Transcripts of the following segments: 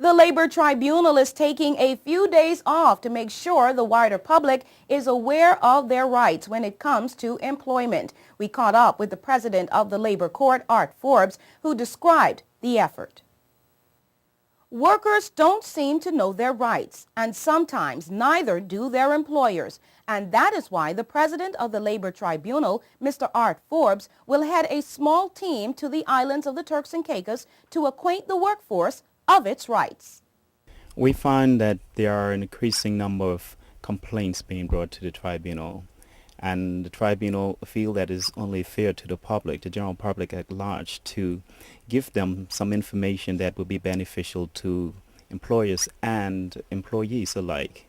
The Labor Tribunal is taking a few days off to make sure the wider public is aware of their rights when it comes to employment. We caught up with the president of the Labor Court, Art Forbes, who described the effort. Workers don't seem to know their rights, and sometimes neither do their employers. And that is why the president of the Labor Tribunal, Mr. Art Forbes, will head a small team to the islands of the Turks and Caicos to acquaint the workforce of its rights. We find that there are an increasing number of complaints being brought to the tribunal, and the tribunal feel that it's only fair to the public, the general public at large, to give them some information that will be beneficial to employers and employees alike.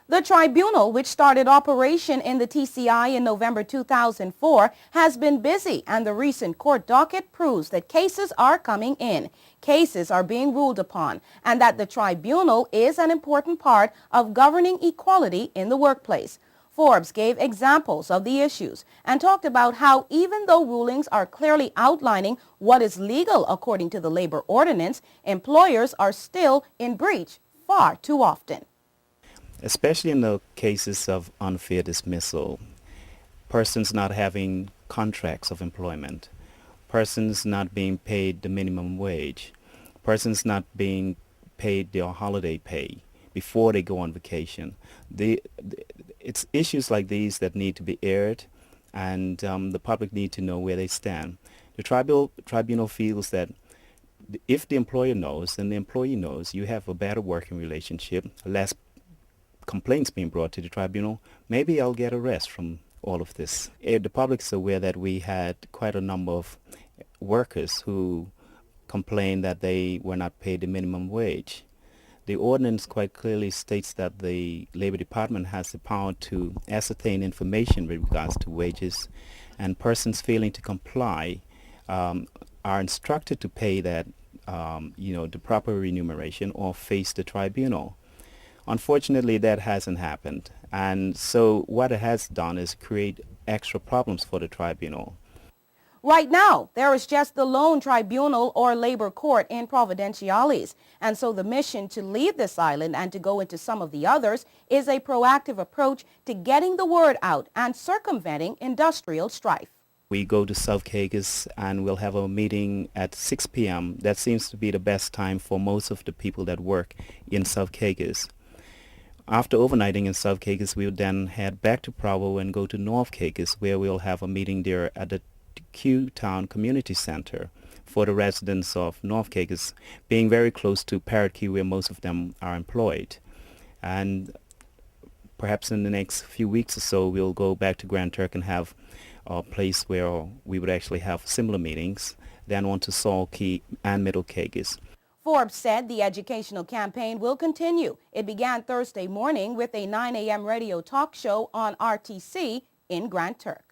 The tribunal, which started operation in the TCI in November 2004, has been busy, and the recent court docket proves that cases are coming in. Cases are being ruled upon, and that the tribunal is an important part of governing equality in the workplace. Forbes gave examples of the issues and talked about how even though rulings are clearly outlining what is legal according to the labor ordinance, employers are still in breach far too often. Especially in the cases of unfair dismissal, persons not having contracts of employment, persons not being paid the minimum wage, persons not being paid their holiday pay before they go on vacation. It's issues like these that need to be aired, and the public need to know where they stand. The tribunal feels that if the employer knows and the employee knows, you have a better working relationship, less complaints being brought to the tribunal, maybe I'll get a rest from all of this. The public is aware that we had quite a number of workers who complained that they were not paid the minimum wage. The ordinance quite clearly states that the Labor Department has the power to ascertain information with regards to wages, and persons failing to comply are instructed to pay that, the proper remuneration or face the tribunal. Unfortunately, that hasn't happened, and so what it has done is create extra problems for the tribunal. Right now, there is just the lone tribunal or labor court in Providenciales, and so the mission to leave this island and to go into some of the others is a proactive approach to getting the word out and circumventing industrial strife. We go to South Caicos and we'll have a meeting at 6 p.m. That seems to be the best time for most of the people that work in South Caicos. After overnighting in South Caicos, we'll then head back to Provo and go to North Caicos, where we'll have a meeting there at the Q-Town Community Center for the residents of North Caicos, being very close to Parrot Key, where most of them are employed. And perhaps in the next few weeks or so, we'll go back to Grand Turk and have a place where we would actually have similar meetings, then on to Salt Key and Middle Caicos. Forbes said the educational campaign will continue. It began Thursday morning with a 9 a.m. radio talk show on RTC in Grand Turk.